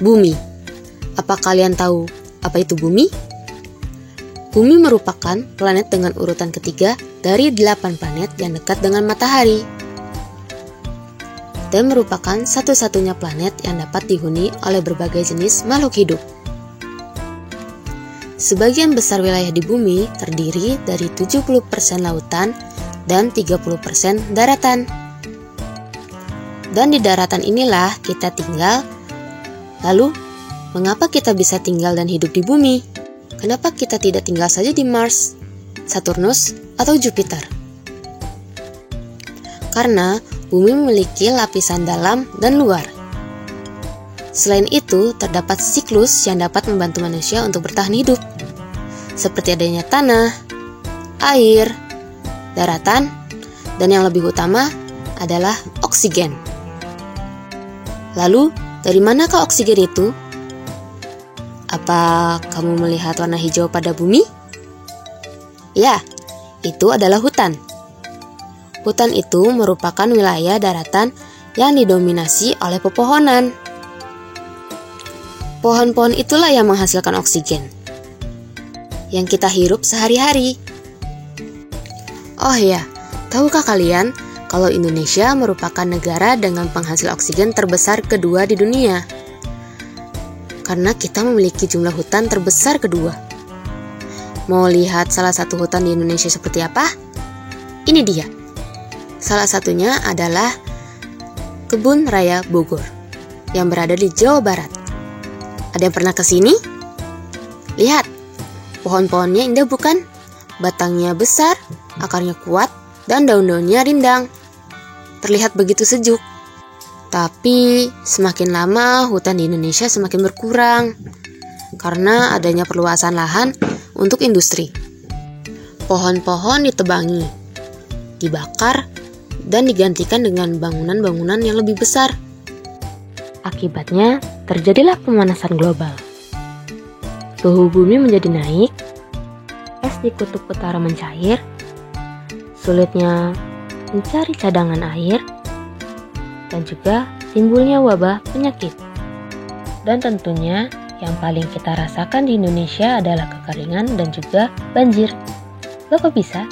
Bumi. Apa kalian tahu apa itu bumi? Bumi merupakan planet dengan urutan ketiga dari 8 planet yang dekat dengan matahari. Dan merupakan satu-satunya planet yang dapat dihuni oleh berbagai jenis makhluk hidup. Sebagian besar wilayah di bumi terdiri dari 70% lautan dan 30% daratan. Dan di daratan inilah kita tinggal. Lalu, mengapa kita bisa tinggal dan hidup di bumi? Kenapa kita tidak tinggal saja di Mars, Saturnus, atau Jupiter? Karena bumi memiliki lapisan dalam dan luar. Selain itu, terdapat siklus yang dapat membantu manusia untuk bertahan hidup, seperti adanya tanah, air, daratan, dan yang lebih utama adalah oksigen. Lalu, dari manakah oksigen itu? Apa kamu melihat warna hijau pada bumi? Ya, itu adalah hutan. Hutan itu merupakan wilayah daratan yang didominasi oleh pepohonan. Pohon-pohon itulah yang menghasilkan oksigen yang kita hirup sehari-hari. Oh ya, tahukah kalian kalau Indonesia merupakan negara dengan penghasil oksigen terbesar kedua di dunia? Karena kita memiliki jumlah hutan terbesar kedua. Mau lihat salah satu hutan di Indonesia seperti apa? Ini dia. Salah satunya adalah Kebun Raya Bogor yang berada di Jawa Barat. Ada yang pernah ke sini? Lihat, pohon-pohonnya indah bukan? Batangnya besar, akarnya kuat, dan daun-daunnya rindang. Terlihat begitu sejuk. Tapi semakin lama hutan di Indonesia semakin berkurang karena adanya perluasan lahan untuk industri. Pohon-pohon ditebangi, dibakar, dan digantikan dengan bangunan-bangunan yang lebih besar. Akibatnya terjadilah pemanasan global. Suhu bumi menjadi naik, es di kutub utara mencair, sulitnya mencari cadangan air, dan juga timbulnya wabah penyakit. Dan tentunya yang paling kita rasakan di Indonesia adalah kekeringan dan juga banjir. Loh, kok bisa?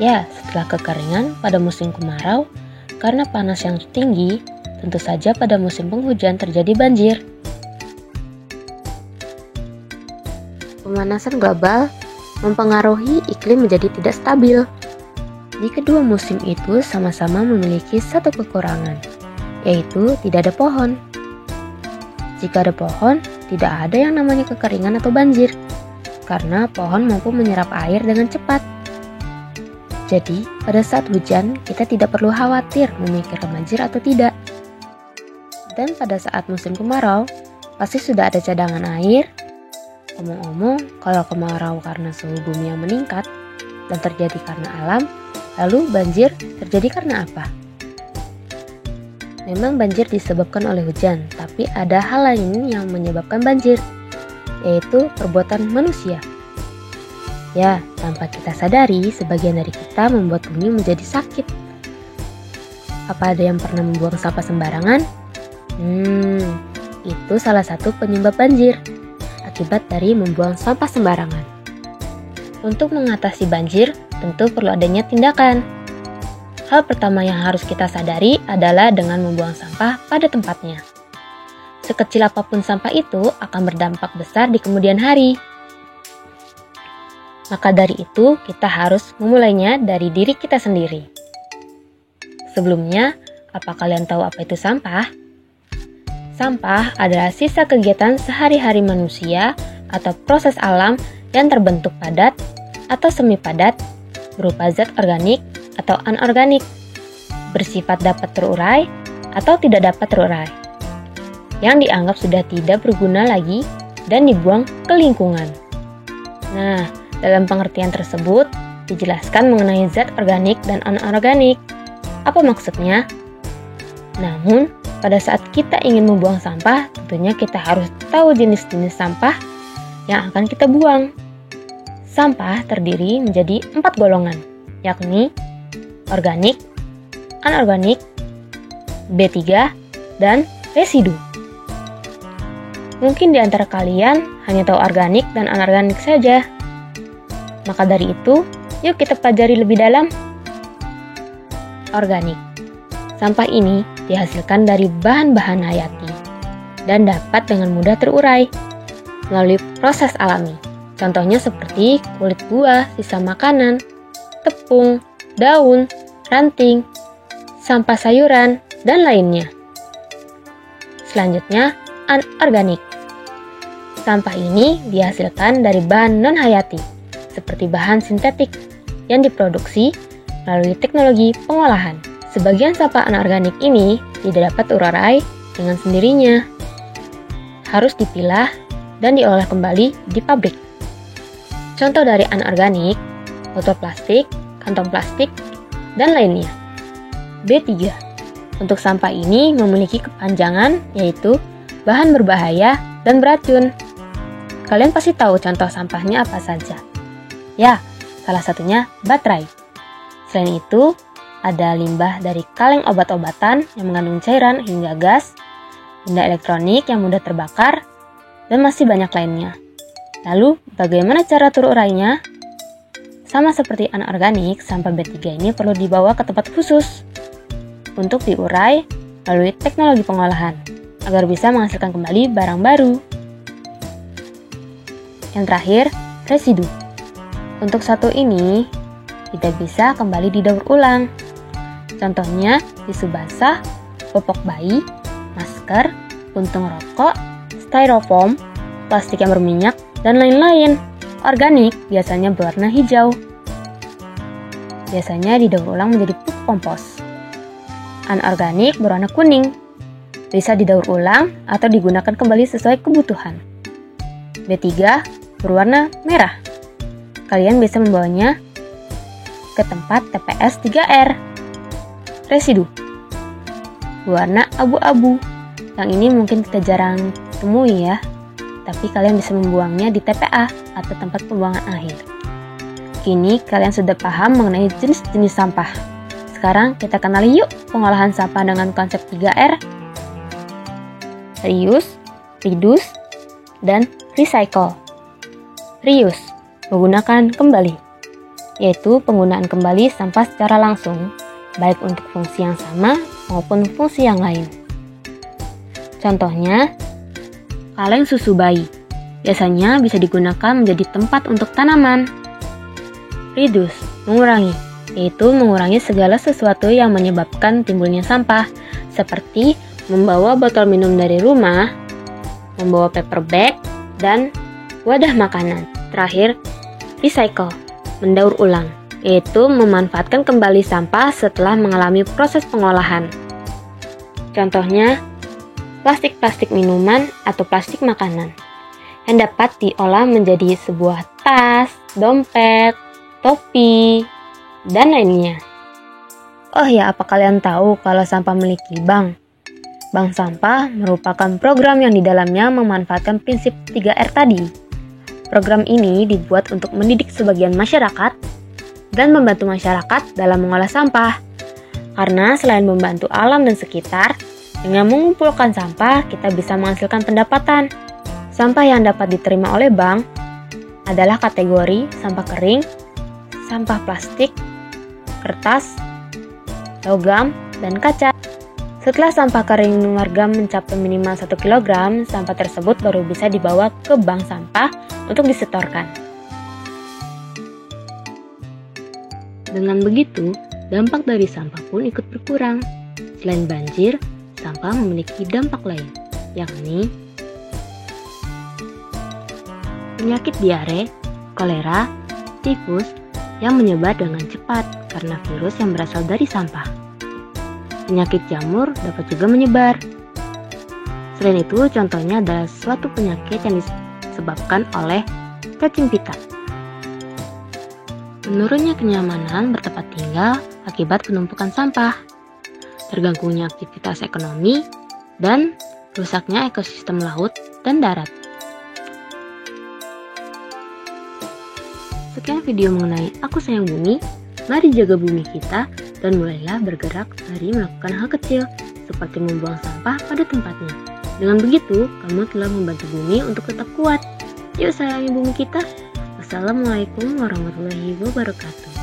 Ya, setelah kekeringan pada musim kemarau, karena panas yang tinggi, tentu saja pada musim penghujan terjadi banjir. Pemanasan global mempengaruhi iklim menjadi tidak stabil. Di kedua musim itu sama-sama memiliki satu kekurangan, yaitu tidak ada pohon. Jika ada pohon, tidak ada yang namanya kekeringan atau banjir, karena pohon mampu menyerap air dengan cepat. Jadi, pada saat hujan, kita tidak perlu khawatir memikirkan banjir atau tidak. Dan pada saat musim kemarau, pasti sudah ada cadangan air. Omong-omong, kalau kemarau karena suhu bumi yang meningkat dan terjadi karena alam, lalu banjir terjadi karena apa? Memang banjir disebabkan oleh hujan, tapi ada hal lain yang menyebabkan banjir, yaitu perbuatan manusia. Ya, tanpa kita sadari, sebagian dari kita membuat bumi menjadi sakit. Apa ada yang pernah membuang sampah sembarangan? Itu salah satu penyebab banjir, akibat dari membuang sampah sembarangan. Untuk mengatasi banjir, tentu perlu adanya tindakan. Hal pertama yang harus kita sadari adalah dengan membuang sampah pada tempatnya. Sekecil apapun sampah itu akan berdampak besar di kemudian hari. Maka dari itu, kita harus memulainya dari diri kita sendiri. Sebelumnya, apa kalian tahu apa itu sampah? Sampah adalah sisa kegiatan sehari-hari manusia atau proses alam yang terbentuk padat atau semi padat berupa zat organik atau anorganik, bersifat dapat terurai atau tidak dapat terurai, yang dianggap sudah tidak berguna lagi dan dibuang ke lingkungan. Nah, dalam pengertian tersebut dijelaskan mengenai zat organik dan anorganik. Apa maksudnya? Namun, pada saat kita ingin membuang sampah, tentunya kita harus tahu jenis-jenis sampah yang akan kita buang. Sampah terdiri menjadi 4 golongan, yakni organik, anorganik, B3, dan residu. Mungkin di antara kalian hanya tahu organik dan anorganik saja. Maka dari itu, yuk kita pelajari lebih dalam. Organik. Sampah ini dihasilkan dari bahan-bahan hayati dan dapat dengan mudah terurai melalui proses alami. Contohnya seperti kulit buah, sisa makanan, tepung, daun, ranting, sampah sayuran, dan lainnya. Selanjutnya, anorganik. Sampah ini dihasilkan dari bahan non-hayati, seperti bahan sintetik yang diproduksi melalui teknologi pengolahan. Sebagian sampah anorganik ini tidak dapat terurai dengan sendirinya. Harus dipilah dan diolah kembali di pabrik. Contoh dari anorganik, botol plastik, kantong plastik, dan lainnya. B3. Untuk sampah ini memiliki kepanjangan yaitu bahan berbahaya dan beracun. Kalian pasti tahu contoh sampahnya apa saja. Ya, salah satunya baterai. Selain itu, ada limbah dari kaleng obat-obatan yang mengandung cairan hingga gas, benda elektronik yang mudah terbakar, dan masih banyak lainnya. Lalu, bagaimana cara terurainya? Sama seperti anorganik, sampah B3 ini perlu dibawa ke tempat khusus untuk diurai melalui teknologi pengolahan agar bisa menghasilkan kembali barang baru. Yang terakhir, residu. Untuk satu ini tidak bisa kembali didaur ulang. Contohnya tisu basah, popok bayi, masker, puntung rokok, styrofoam, plastik yang berminyak, dan lain-lain. Organik biasanya berwarna hijau. Biasanya didaur ulang menjadi pupuk kompos. Anorganik berwarna kuning. Bisa didaur ulang atau digunakan kembali sesuai kebutuhan. B3 berwarna merah. Kalian bisa membawanya ke tempat TPS 3R. Residu berwarna abu-abu. Yang ini mungkin kita jarang temui ya. Tapi kalian bisa membuangnya di TPA atau tempat pembuangan akhir. Kini kalian sudah paham mengenai jenis-jenis sampah. Sekarang kita kenali yuk pengolahan sampah dengan konsep 3R. Reuse, reduce, dan recycle. Reuse, menggunakan kembali, yaitu penggunaan kembali sampah secara langsung, baik untuk fungsi yang sama maupun fungsi yang lain. Contohnya, kaleng susu bayi, biasanya bisa digunakan menjadi tempat untuk tanaman. Reduce, mengurangi, yaitu mengurangi segala sesuatu yang menyebabkan timbulnya sampah, seperti membawa botol minum dari rumah, membawa paper bag, dan wadah makanan. Terakhir, recycle, mendaur ulang, yaitu memanfaatkan kembali sampah setelah mengalami proses pengolahan. Contohnya, plastik-plastik minuman atau plastik makanan yang dapat diolah menjadi sebuah tas, dompet, topi, dan lainnya. Oh ya, apa kalian tahu kalau sampah memiliki bank? Bank sampah merupakan program yang di dalamnya memanfaatkan prinsip 3R tadi. Program ini dibuat untuk mendidik sebagian masyarakat dan membantu masyarakat dalam mengolah sampah. Karena selain membantu alam dan sekitar, dengan mengumpulkan sampah, kita bisa menghasilkan pendapatan. Sampah yang dapat diterima oleh bank adalah kategori sampah kering, sampah plastik, kertas, logam, dan kaca. Setelah sampah kering warga mencapai minimal 1 kg, sampah tersebut baru bisa dibawa ke bank sampah untuk disetorkan. Dengan begitu, dampak dari sampah pun ikut berkurang. Selain banjir, sampah memiliki dampak lain, yakni penyakit diare, kolera, tifus yang menyebar dengan cepat karena virus yang berasal dari sampah. Penyakit jamur dapat juga menyebar. Selain itu, contohnya adalah suatu penyakit yang disebabkan oleh cacing pita. Menurunnya kenyamanan bertempat tinggal akibat penumpukan sampah, terganggunya aktivitas ekonomi, dan rusaknya ekosistem laut dan darat. Sekian video mengenai Aku Sayang Bumi. Mari jaga bumi kita dan mulailah bergerak dari melakukan hal kecil seperti membuang sampah pada tempatnya. Dengan begitu, kamu telah membantu bumi untuk tetap kuat. Yuk sayangi bumi kita. Wassalamualaikum warahmatullahi wabarakatuh.